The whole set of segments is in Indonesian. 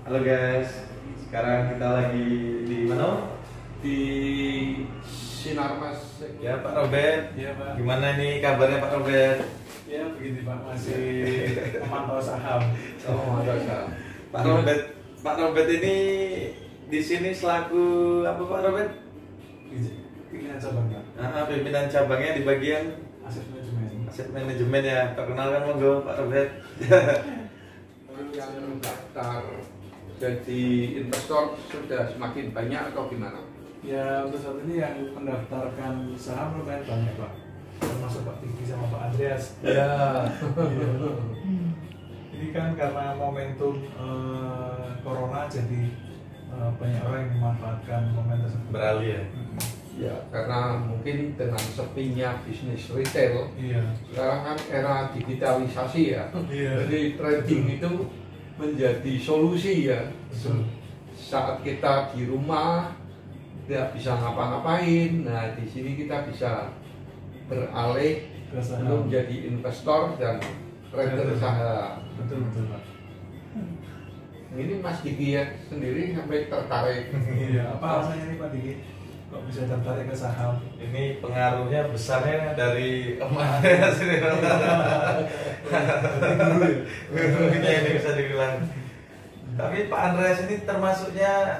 Halo guys, sekarang kita lagi di mana? Di Sinarmas. Ya Pak Robert. Ya Pak. Gimana nih kabarnya Pak Robert? Ya begini Pak, masih memantau saham. Oh, saham. Pak Robert ini di sini selaku apa Pak Robert? Pimpinan cabang Pak. Pimpinan cabangnya di bagian Aset manajemen. aset manajemen ya. Perkenalkan monggo Pak Robert. Yang daftar jadi investor sudah semakin banyak atau gimana? Ya untuk saat ini yang mendaftarkan saham lumayan banyak Pak. Termasuk Pak Tinggi sama Pak Andreas. Ya. Ini kan karena momentum corona jadi banyak orang yang memanfaatkan momen tersebut. Beralih ya. Ya, karena mungkin dengan sepinya bisnis retail, Iya. sekarang kan era digitalisasi ya. Iya. Jadi trading itu menjadi solusi ya. Saat kita di rumah tidak bisa ngapa-ngapain, nah di sini kita bisa beralih Ke saham. untuk menjadi investor dan trader saham. Betul Pak. Ini Mas Diki ya sendiri sampai tertarik. Iya. Apa alasannya nih Pak Diki? Kok bisa tertarik ke saham? Ini pengaruhnya besarnya dari Om Andreas ini. Gurunya ini bisa dibilang. Tapi Pak Andreas ini termasuknya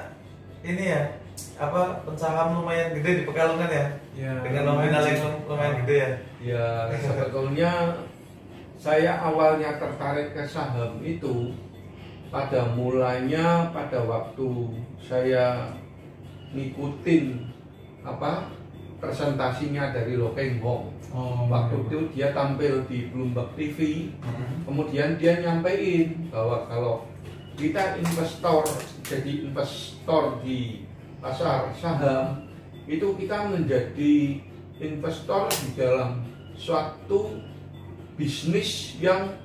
ini ya, apa pensaham lumayan gede di Pekalongan ya? Ya, Dengan nominal yang lumayan gede ya. Ya sebetulnya saya awalnya tertarik ke saham itu pada mulanya pada waktu saya ngikutin apa presentasinya dari Lo Keng Hong. Oh, Waktu itu dia tampil di Bloomberg TV, kemudian dia nyampein bahwa kalau kita jadi investor di pasar saham, itu kita menjadi investor di dalam suatu bisnis yang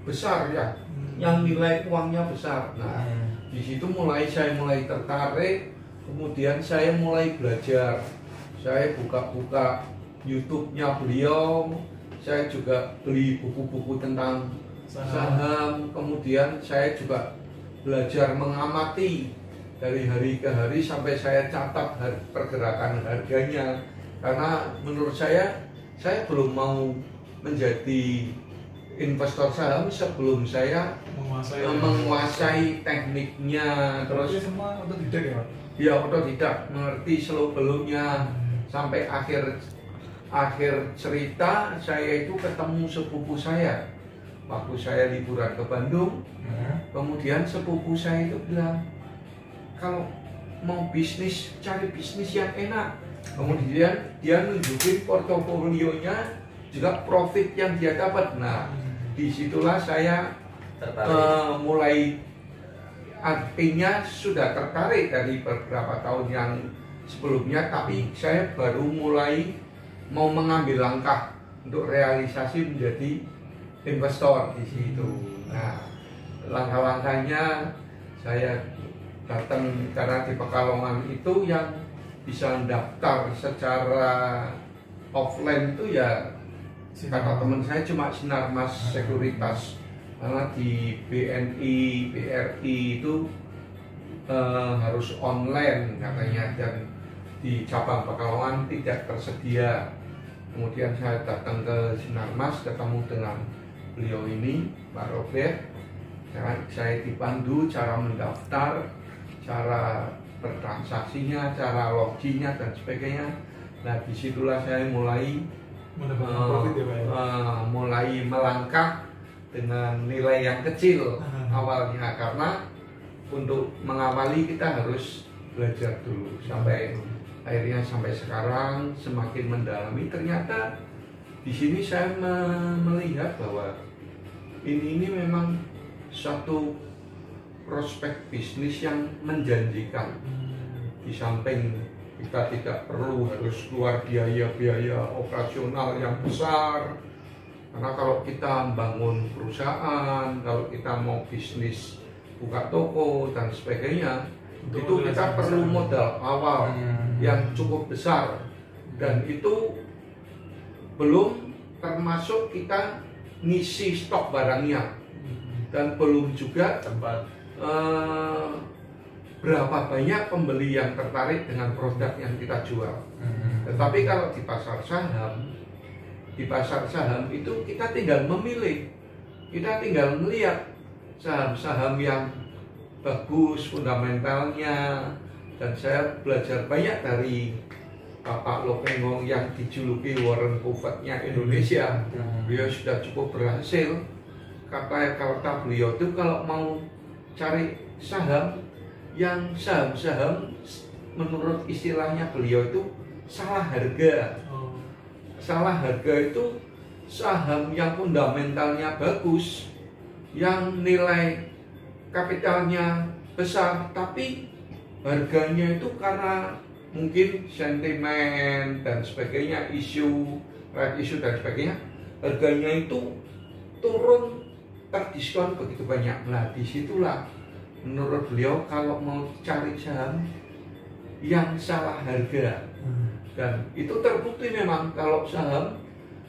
besar ya, yang nilai uangnya besar. Nah, di situ saya mulai tertarik, kemudian saya mulai belajar. Saya buka-buka YouTube-nya beliau, saya juga beli buku-buku tentang saham, kemudian saya juga belajar mengamati dari hari ke hari sampai saya catat pergerakan harganya. Karena menurut saya belum mau menjadi investor saham sebelum saya menguasai tekniknya. Terus Terus semua otodidak ya Pak? ya otodidak, mengerti seluk-beluknya sampai akhir cerita saya itu ketemu sepupu saya waktu saya liburan ke Bandung. Kemudian sepupu saya itu bilang, kalau mau bisnis cari bisnis yang enak. Kemudian dia nunjukin portofolionya juga profit yang dia dapat. Nah, disitulah saya mulai, artinya sudah tertarik dari beberapa tahun yang sebelumnya, tapi saya baru mulai mau mengambil langkah untuk realisasi menjadi investor di situ. Nah, langkah-langkahnya saya datang karena di Pekalongan itu yang bisa daftar secara offline itu ya kata teman saya cuma Sinarmas Sekuritas, karena di BNI, BRI itu harus online katanya, dan di cabang Pekalongan tidak tersedia. Kemudian saya datang ke Sinarmas, ketemu dengan beliau ini, Pak Robert. Saya dipandu cara mendaftar, cara bertransaksinya, cara loginnya dan sebagainya. Nah, disitulah saya mulai Mendapatkan profit ya Pak ya? mulai melangkah dengan nilai yang kecil awalnya, karena untuk mengawali kita harus belajar dulu sampai akhirnya sampai sekarang semakin mendalami. Ternyata di sini saya melihat bahwa ini memang suatu prospek bisnis yang menjanjikan. Di samping kita tidak perlu harus keluar biaya operasional yang besar, karena kalau kita membangun perusahaan, kalau kita mau bisnis buka toko dan sebagainya, itu kita perlu modal awal yang cukup besar, dan itu belum termasuk kita ngisi stok barangnya, dan belum juga berapa banyak pembeli yang tertarik dengan produk yang kita jual. Tetapi kalau di pasar saham itu kita tinggal memilih, kita tinggal melihat saham-saham yang bagus fundamentalnya. Dan saya belajar banyak dari Bapak Lopengong yang dijuluki Warren Buffett-nya Indonesia. Beliau sudah cukup berhasil. Kata beliau itu kalau mau cari saham yang saham-saham menurut istilahnya beliau itu salah harga. Salah harga itu saham yang fundamentalnya bagus, yang nilai kapitalnya besar, tapi harganya itu karena mungkin sentimen dan sebagainya, isu dan sebagainya, harganya itu turun terdiskon begitu banyak. Nah, disitulah menurut beliau kalau mau cari saham yang salah harga, dan itu terbukti memang kalau saham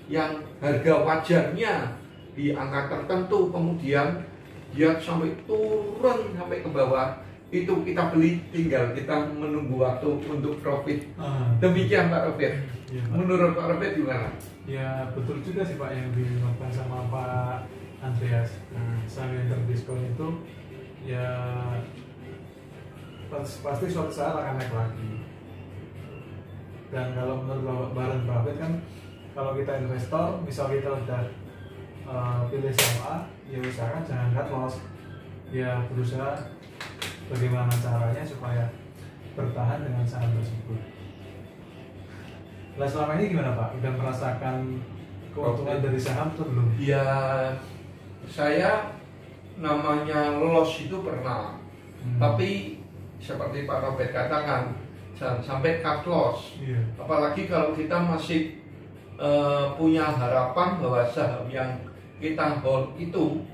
yang harga wajarnya di angka tertentu kemudian dia sampai turun sampai ke bawah, itu kita beli, tinggal kita menunggu waktu untuk profit. Demikian Pak Robert. Ya, Pak. Menurut Pak Robert gimana? Ya betul juga sih Pak yang dilakukan sama Pak Andreas. Saham yang terdiskon itu ya pasti suatu saat akan naik lagi. Dan kalau menurut Warren Buffett kan, kalau kita investor, misal kita udah pilih saham A, ya usahakan jangan cut loss. Ya berusaha bagaimana caranya supaya bertahan dengan saham tersebut. Nah selama ini gimana Pak? Udah merasakan keuntungan dari saham atau belum? Ya, saya namanya loss itu pernah, tapi seperti Pak Robert katakan, jangan sampai cut loss. Apalagi kalau kita masih punya harapan bahwa saham yang kita hold itu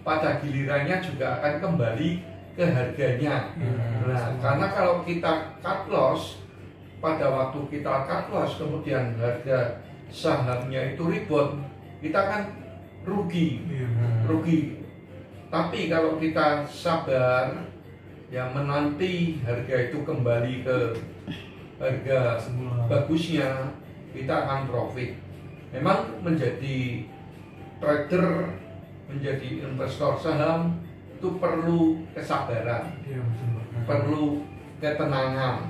pada gilirannya juga akan kembali ke harganya. Nah, karena kalau kita cut loss, pada waktu kita cut loss kemudian harga sahamnya itu rebound, kita kan rugi. Tapi kalau kita sabar, ya menanti harga itu kembali ke harga bagusnya, kita akan profit. Memang menjadi trader, menjadi investor saham itu perlu kesabaran, perlu ketenangan,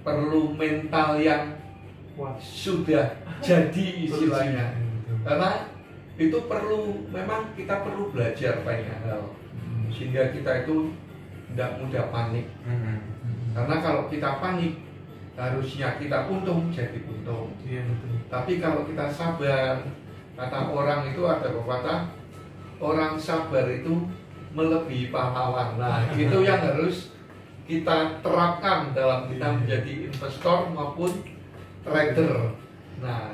perlu mental yang sudah jadi istilahnya. Karena itu perlu, memang kita perlu belajar banyak hal sehingga kita itu tidak mudah panik. Karena kalau kita panik, harusnya kita untung jadi untung. Tapi kalau kita sabar, kata orang itu ada pepatah, orang sabar itu melebihi pahlawan. Nah, itu yang harus kita terapkan dalam kita menjadi investor maupun trader. Nah,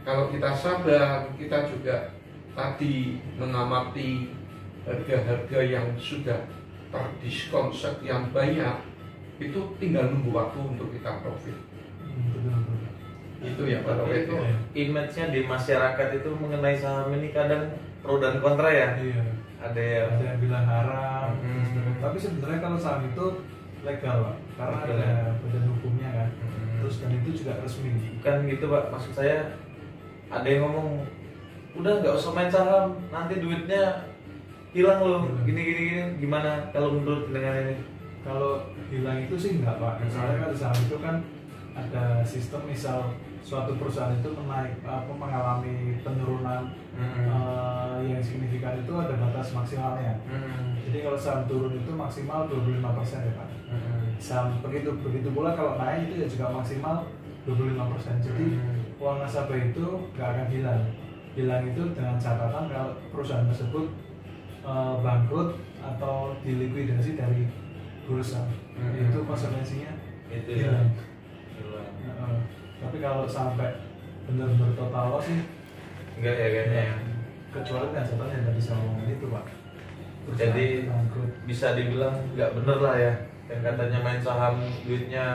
kalau kita sabar, kita juga tadi mengamati harga-harga yang sudah terdiskon sekian banyak, itu tinggal nunggu waktu untuk kita profit. Itu ya Pak Robert. Image-nya di masyarakat itu mengenai saham ini kadang pro dan kontra ya. Ada yang bilang haram. Tapi sebenarnya kalau saham itu legal Pak, karena ada badan hukumnya kan. Terus dan itu juga resmi. Bukan gitu Pak, maksud saya ada yang ngomong udah nggak usah main saham, nanti duitnya hilang loh. Gini. Gimana kalau menurut dengan ini? Kalau hilang itu sih enggak Pak. Soalnya kan di saham itu kan ada sistem, misal suatu perusahaan itu mengalami penurunan yang signifikan, itu ada batas maksimalnya. Jadi kalau saham turun itu maksimal 25% ya Pak. Saham begitu pula kalau naik itu ya juga maksimal 25%. Jadi uang nasabah itu nggak akan hilang. Hilang itu dengan catatan kalau perusahaan tersebut bangkrut atau dilikuidasi dari bursa. Itu konsekuensinya itu hilang. Ya. Tapi kalau sampai benar-benar total loss sih Enggak ya kayaknya. kecuali dengan catatan yang tadi saya ngomongin itu Pak. Jadi bangkrut. bisa dibilang nggak bener lah ya. Yang katanya main saham duitnya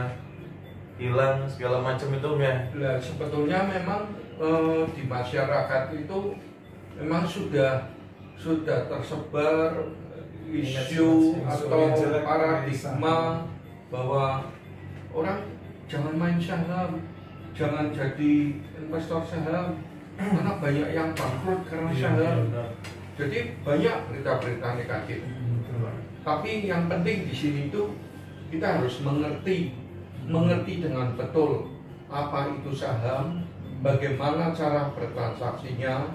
hilang segala macam itu ya. Nah, sebetulnya memang di masyarakat itu memang sudah tersebar isu atau yang jelek paradigma bahwa orang jangan main saham, jangan jadi investor saham karena banyak yang bangkrut karena saham. Jadi banyak berita-berita negatif. Tapi yang penting di sini itu kita harus mengerti dengan betul apa itu saham, bagaimana cara bertransaksinya,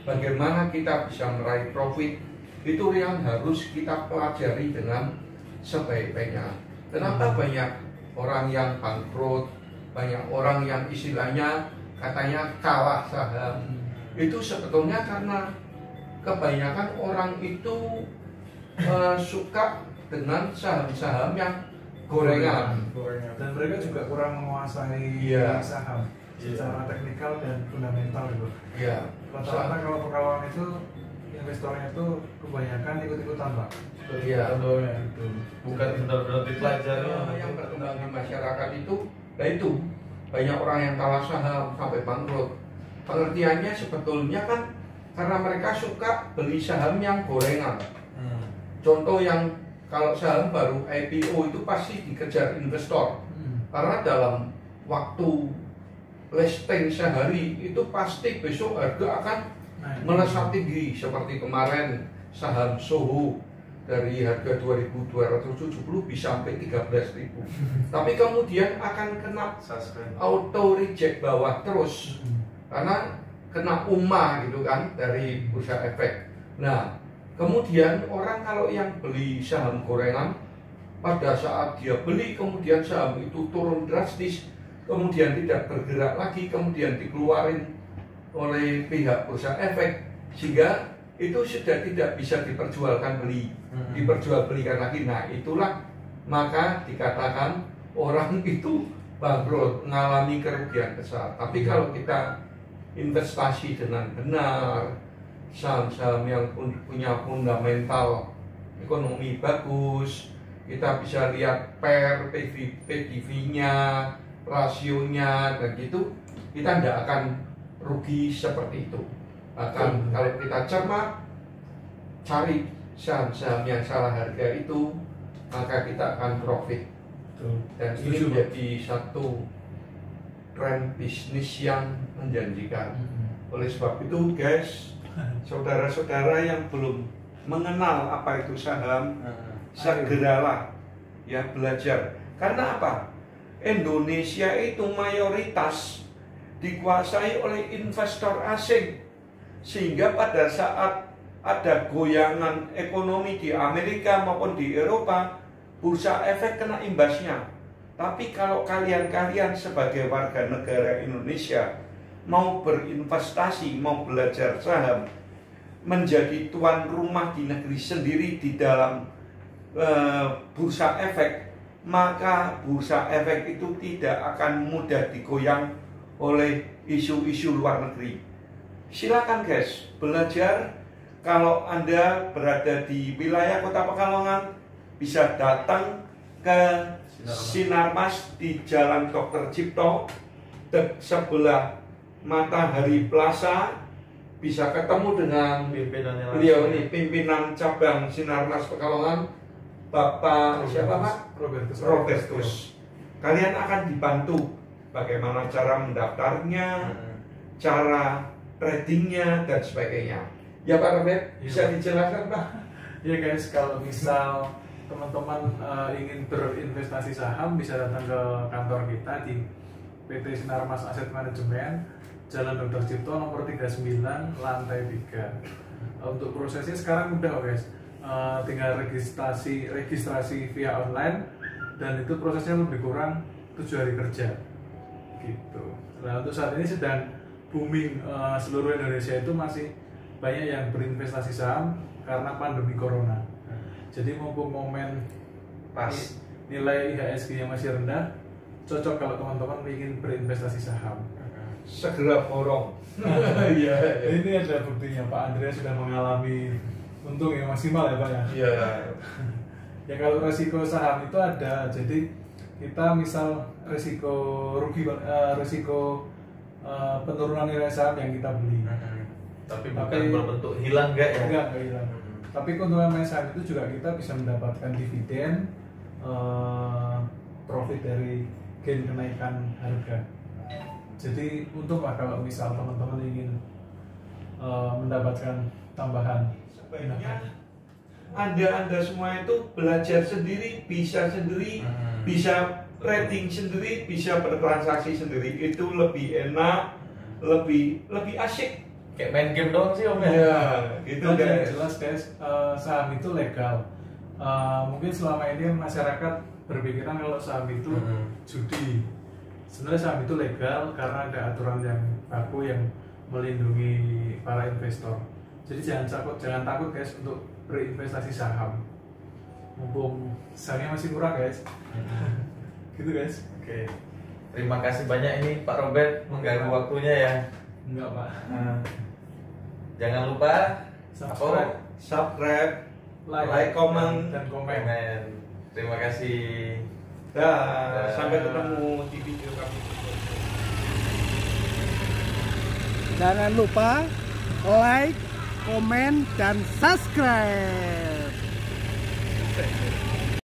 bagaimana kita bisa meraih profit. Itu yang harus kita pelajari dengan sebaik-baiknya. Kenapa banyak orang yang bangkrut, banyak orang yang istilahnya katanya kalah saham? Itu sebetulnya karena kebanyakan orang itu suka dengan saham-saham yang gorengan. Dan mereka juga kurang menguasai saham secara teknikal dan fundamental gitu. Iya. Rata-rata kalau pekalongan itu investornya itu kebanyakan ikut-ikutan Pak. Iya. Itu. Bukan benar-benar dipelajari. Yang berkembang di masyarakat itu, nah itu banyak orang yang kalah saham sampai bangkrut. Pengertiannya sebetulnya kan karena mereka suka beli saham yang gorengan. Contoh yang kalau saham baru IPO itu pasti dikejar investor. Karena dalam waktu listing sehari itu pasti besok harga akan melesat tinggi. Seperti kemarin saham Soho dari harga 2.270 bisa sampai 13.000. Tapi kemudian akan kena auto reject bawah terus karena kena UMA gitu kan dari bursa efek. Nah, kemudian orang kalau yang beli saham gorengan pada saat dia beli kemudian saham itu turun drastis, kemudian tidak bergerak lagi, kemudian dikeluarin oleh pihak bursa efek sehingga itu sudah tidak bisa diperjualbelikan lagi. Nah, itulah maka dikatakan orang itu bangkrut, mengalami kerugian besar. Tapi kalau kita investasi dengan benar, saham-saham yang punya fundamental ekonomi bagus, kita bisa lihat PER, PDV-nya, rasionya, dan gitu, kita tidak akan rugi seperti itu. Bahkan kalau kita cermat, cari saham-saham yang salah harga itu, maka kita akan profit. Dan ini menjadi satu tren bisnis yang menjanjikan. Oleh sebab itu guys, saudara-saudara yang belum mengenal apa itu saham, segeralah ya belajar. Karena apa? Indonesia itu mayoritas dikuasai oleh investor asing, sehingga pada saat ada goyangan ekonomi di Amerika maupun di Eropa, bursa efek kena imbasnya. Tapi kalau kalian sebagai warga negara Indonesia mau berinvestasi, mau belajar saham, menjadi tuan rumah di negeri sendiri di dalam bursa efek, maka bursa efek itu tidak akan mudah digoyang oleh isu-isu luar negeri. Silakan guys, belajar. Kalau Anda berada di wilayah Kota Pekalongan, bisa datang ke Sinarmas di Jalan Dr. Cipto, sebelah Matahari Plaza. Bisa ketemu dengan beliau ini, pimpinan cabang Sinarmas Pekalongan, Bapak siapa Pak? Robertus. Kalian akan dibantu bagaimana cara mendaftarnya, cara tradingnya, dan sebagainya. Ya Pak Robert, bisa dijelaskan Pak? Ya guys, kalau misal teman-teman ingin berinvestasi saham, bisa datang ke kantor kita di PT Sinarmas Asset Management, Jalan Dr. Cipto nomor 39, lantai 3. Untuk prosesnya sekarang mudah guys, tinggal registrasi via online, dan itu prosesnya lebih kurang 7 hari kerja gitu. Nah, untuk saat ini sedang booming, seluruh Indonesia itu masih banyak yang berinvestasi saham karena pandemi corona. Jadi mumpung momen pas nilai IHSG yang masih rendah, cocok kalau teman-teman ingin berinvestasi saham. Segera borong. Iya, ini ada buktinya, Pak Andreas sudah mengalami untung yang maksimal ya Pak ya. Iya. Ya kalau resiko saham itu ada, jadi kita misal resiko rugi, resiko penurunan nilai saham yang kita beli. Tapi bukan berbentuk hilang enggak ya? Enggak hilang. Tapi keuntungan main saham itu juga kita bisa mendapatkan dividen, profit dari gain kenaikan harga. Jadi untunglah kalau misal teman-teman ingin mendapatkan tambahan. Sebaiknya Anda semua itu belajar sendiri, bisa sendiri, bisa rating sendiri, bisa bertransaksi sendiri. Itu lebih enak, lebih asik. Kayak main game doang sih Om ya. Ya, gitu Itu guys. jelas guys, saham itu legal. Mungkin selama ini masyarakat berpikiran kalau saham itu judi. Sebenarnya saham itu legal karena ada aturan yang baku yang melindungi para investor. Jadi jangan takut guys untuk berinvestasi saham. Mumpung sahamnya masih murah guys. Gitu guys. Oke. Terima kasih banyak ini Pak Robert mengganggu waktunya ya. Enggak Pak. Jangan lupa Subscribe, like, comment, dan komen. Terima kasih. Dah, sampai ketemu di video kami. Jangan lupa like, komen, dan subscribe.